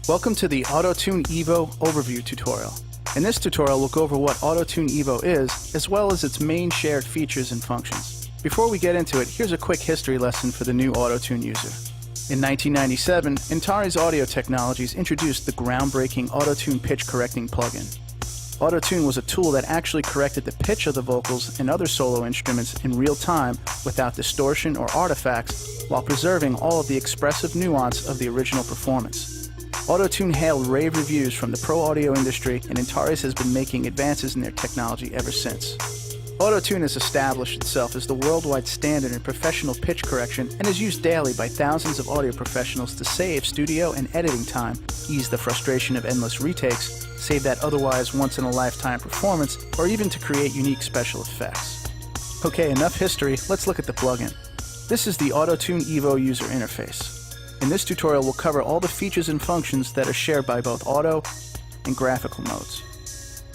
Welcome to the Auto-Tune Evo overview tutorial. In this tutorial, we'll go over what Auto-Tune Evo is, as well as its main shared features and functions. Before we get into it, here's a quick history lesson for the new Auto-Tune user. In 1997, Antares Audio Technologies introduced the groundbreaking Auto-Tune pitch correcting plugin. Auto-Tune was a tool that actually corrected the pitch of the vocals and other solo instruments in real time without distortion or artifacts, while preserving all of the expressive nuance of the original performance. Auto-Tune hailed rave reviews from the pro audio industry, and Antares has been making advances in their technology ever since. Auto-Tune has established itself as the worldwide standard in professional pitch correction and is used daily by thousands of audio professionals to save studio and editing time, ease the frustration of endless retakes, save that otherwise once-in-a-lifetime performance, or even to create unique special effects. Okay, enough history, let's look at the plugin. This is the Auto-Tune Evo user interface. In this tutorial, we'll cover all the features and functions that are shared by both auto and graphical modes.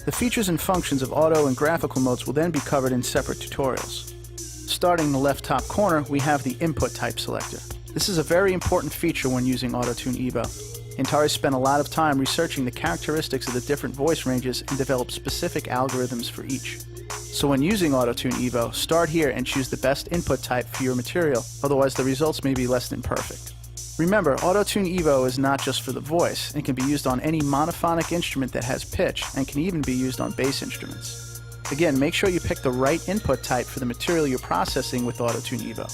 The features and functions of auto and graphical modes will then be covered in separate tutorials. Starting in the left top corner, we have the input type selector. This is a very important feature when using Auto-Tune Evo. Antares spent a lot of time researching the characteristics of the different voice ranges and developed specific algorithms for each. So when using Auto-Tune Evo, start here and choose the best input type for your material, otherwise the results may be less than perfect. Remember, Auto-Tune Evo is not just for the voice and can be used on any monophonic instrument that has pitch and can even be used on bass instruments. Again, make sure you pick the right input type for the material you're processing with Auto-Tune Evo.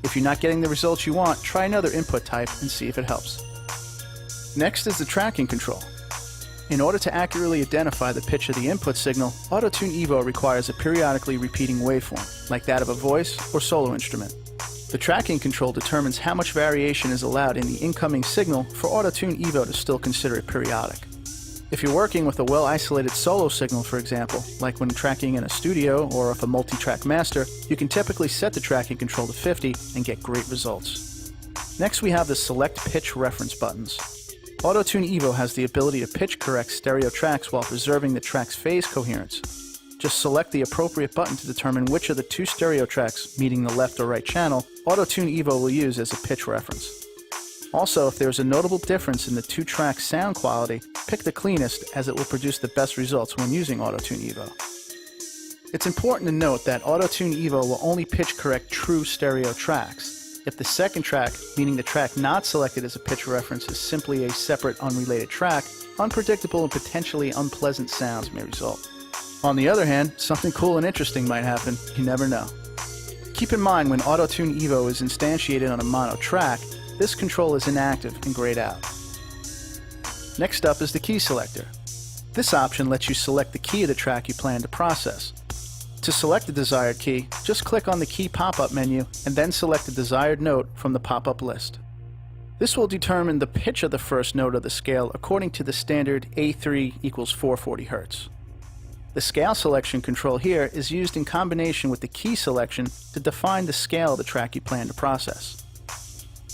If you're not getting the results you want, try another input type and see if it helps. Next is the tracking control. In order to accurately identify the pitch of the input signal, Auto-Tune Evo requires a periodically repeating waveform, like that of a voice or solo instrument. The tracking control determines how much variation is allowed in the incoming signal for Auto-Tune Evo to still consider it periodic. If you're working with a well-isolated solo signal, for example, like when tracking in a studio or off a multi-track master, you can typically set the tracking control to 50 and get great results. Next, we have the Select Pitch Reference buttons. Auto-Tune Evo has the ability to pitch correct stereo tracks while preserving the track's phase coherence. Just select the appropriate button to determine which of the two stereo tracks, meaning the left or right channel, Auto-Tune Evo will use as a pitch reference. Also, if there's a notable difference in the two tracks' sound quality, pick the cleanest, as it will produce the best results when using Auto-Tune Evo. It's important to note that Auto-Tune Evo will only pitch correct true stereo tracks. If the second track, meaning the track not selected as a pitch reference, is simply a separate unrelated track, unpredictable and potentially unpleasant sounds may result. On the other hand, something cool and interesting might happen, you never know. Keep in mind, when Auto-Tune Evo is instantiated on a mono track, this control is inactive and grayed out. Next up is the key selector. This option lets you select the key of the track you plan to process. To select the desired key, just click on the key pop-up menu and then select the desired note from the pop-up list. This will determine the pitch of the first note of the scale according to the standard A3 equals 440 Hz. The scale selection control here is used in combination with the key selection to define the scale of the track you plan to process.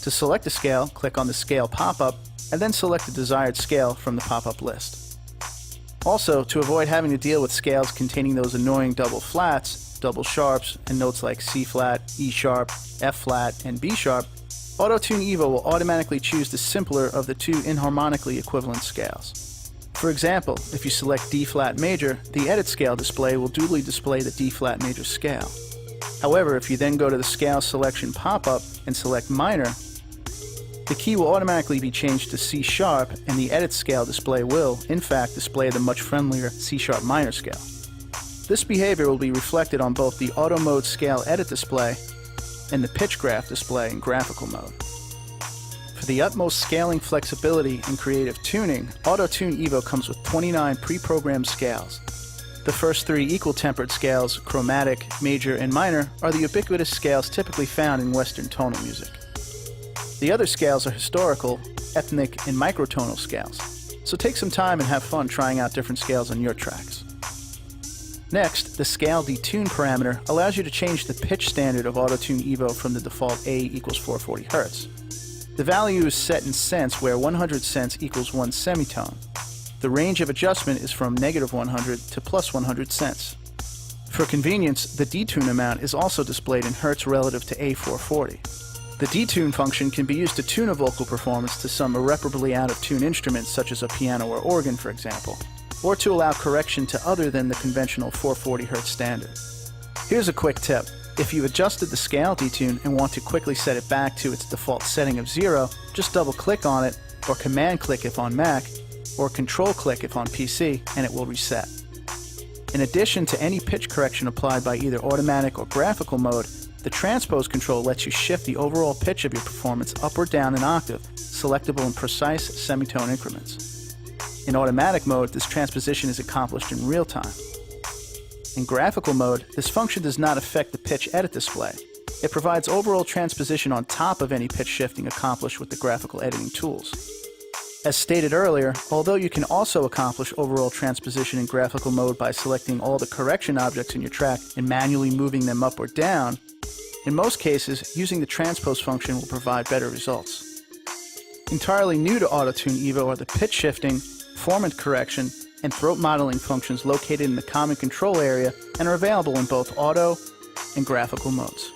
To select a scale, click on the scale pop-up and then select the desired scale from the pop-up list. Also, to avoid having to deal with scales containing those annoying double flats, double sharps, and notes like C flat, E sharp, F flat, and B sharp, Auto-Tune Evo will automatically choose the simpler of the two inharmonically equivalent scales. For example, if you select D flat major, the edit scale display will duly display the D flat major scale. However, if you then go to the scale selection pop-up and select minor, the key will automatically be changed to C sharp, and the edit scale display will, in fact, display the much friendlier C sharp minor scale. This behavior will be reflected on both the auto mode scale edit display and the pitch graph display in graphical mode. For the utmost scaling flexibility and creative tuning, Auto-Tune Evo comes with 29 pre-programmed scales. The first three equal tempered scales, chromatic, major, and minor, are the ubiquitous scales typically found in Western tonal music. The other scales are historical, ethnic, and microtonal scales, so take some time and have fun trying out different scales on your tracks. Next, the Scale Detune parameter allows you to change the pitch standard of Auto-Tune Evo from the default A equals 440 Hz. The value is set in cents, where 100 cents equals 1 semitone. The range of adjustment is from -100 to +100 cents. For convenience, the detune amount is also displayed in Hertz relative to A440. The detune function can be used to tune a vocal performance to some irreparably out-of-tune instruments such as a piano or organ, for example, or to allow correction to other than the conventional 440 Hz standard. Here's a quick tip. If you've adjusted the scale detune and want to quickly set it back to its default setting of 0, just double-click on it, or command-click if on Mac, or control-click if on PC, and it will reset. In addition to any pitch correction applied by either automatic or graphical mode, the transpose control lets you shift the overall pitch of your performance up or down an octave, selectable in precise semitone increments. In automatic mode, this transposition is accomplished in real time. In graphical mode, this function does not affect the pitch edit display. It provides overall transposition on top of any pitch shifting accomplished with the graphical editing tools. As stated earlier, although you can also accomplish overall transposition in graphical mode by selecting all the correction objects in your track and manually moving them up or down, in most cases, using the transpose function will provide better results. Entirely new to Auto-Tune Evo are the pitch shifting, formant correction, and throat modeling functions located in the common control area and are available in both auto and graphical modes.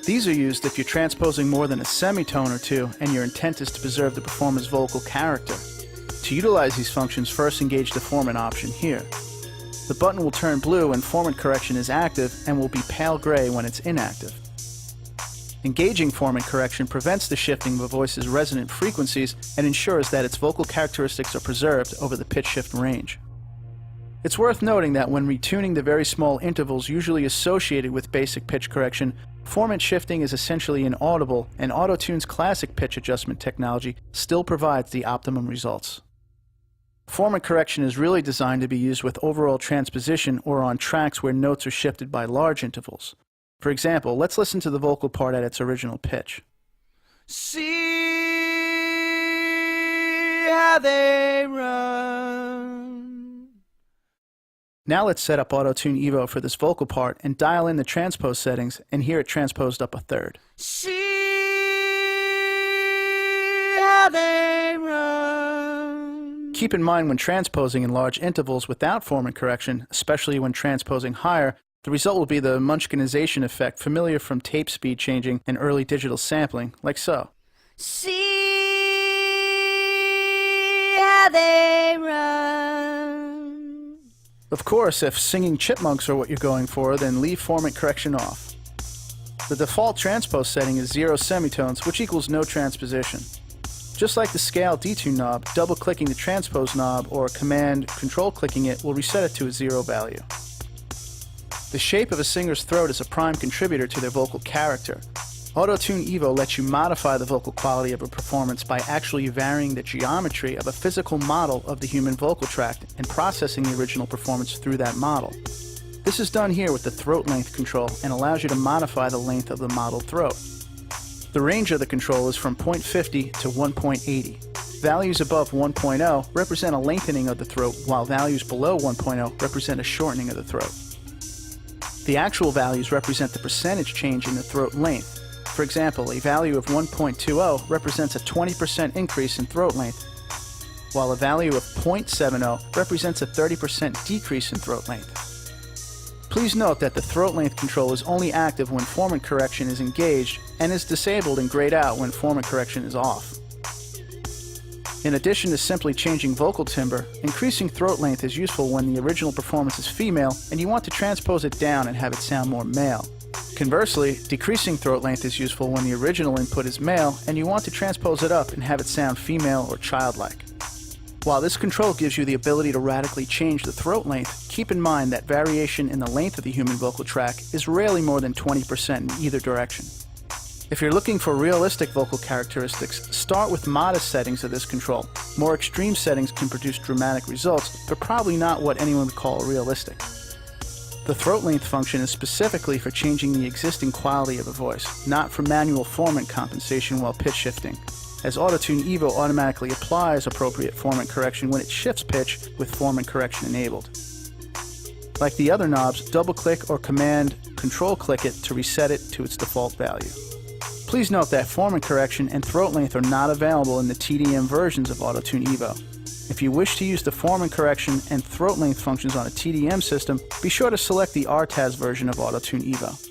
These are used if you're transposing more than a semitone or two and your intent is to preserve the performer's vocal character. To utilize these functions, first engage the formant option here. The button will turn blue when formant correction is active and will be pale gray when it's inactive. Engaging formant correction prevents the shifting of a voice's resonant frequencies and ensures that its vocal characteristics are preserved over the pitch shift range. It's worth noting that when retuning the very small intervals usually associated with basic pitch correction, formant shifting is essentially inaudible, and Auto-Tune's classic pitch adjustment technology still provides the optimum results. Formant correction is really designed to be used with overall transposition or on tracks where notes are shifted by large intervals. For example, let's listen to the vocal part at its original pitch. See how they run. Now let's set up Auto-Tune Evo for this vocal part and dial in the transpose settings and hear it transposed up a third. See how they run. Keep in mind when transposing in large intervals without formant correction, especially when transposing higher, the result will be the Munchkinization effect familiar from tape speed changing and early digital sampling, like so. See how they run. Of course, if singing chipmunks are what you're going for, then leave formant correction off. The default transpose setting is 0 semitones, which equals no transposition. Just like the scale detune knob, double-clicking the transpose knob or command-control-clicking it will reset it to a 0 value. The shape of a singer's throat is a prime contributor to their vocal character. Auto-Tune Evo lets you modify the vocal quality of a performance by actually varying the geometry of a physical model of the human vocal tract and processing the original performance through that model. This is done here with the throat length control and allows you to modify the length of the modeled throat. The range of the control is from 0.50 to 1.80. Values above 1.0 represent a lengthening of the throat, while values below 1.0 represent a shortening of the throat. The actual values represent the percentage change in the throat length. For example, a value of 1.20 represents a 20% increase in throat length, while a value of 0.70 represents a 30% decrease in throat length. Please note that the throat length control is only active when formant correction is engaged and is disabled and grayed out when formant correction is off. In addition to simply changing vocal timbre, increasing throat length is useful when the original performance is female and you want to transpose it down and have it sound more male. Conversely, decreasing throat length is useful when the original input is male and you want to transpose it up and have it sound female or childlike. While this control gives you the ability to radically change the throat length, keep in mind that variation in the length of the human vocal tract is rarely more than 20% in either direction. If you're looking for realistic vocal characteristics, start with modest settings of this control. More extreme settings can produce dramatic results, but probably not what anyone would call realistic. The throat length function is specifically for changing the existing quality of a voice, not for manual formant compensation while pitch shifting, as Auto-Tune Evo automatically applies appropriate formant correction when it shifts pitch with formant correction enabled. Like the other knobs, double-click or command-control-click it to reset it to its default value. Please note that formant correction and throat length are not available in the TDM versions of Auto-Tune Evo. If you wish to use the formant correction and throat length functions on a TDM system, be sure to select the RTAS version of Auto-Tune Evo.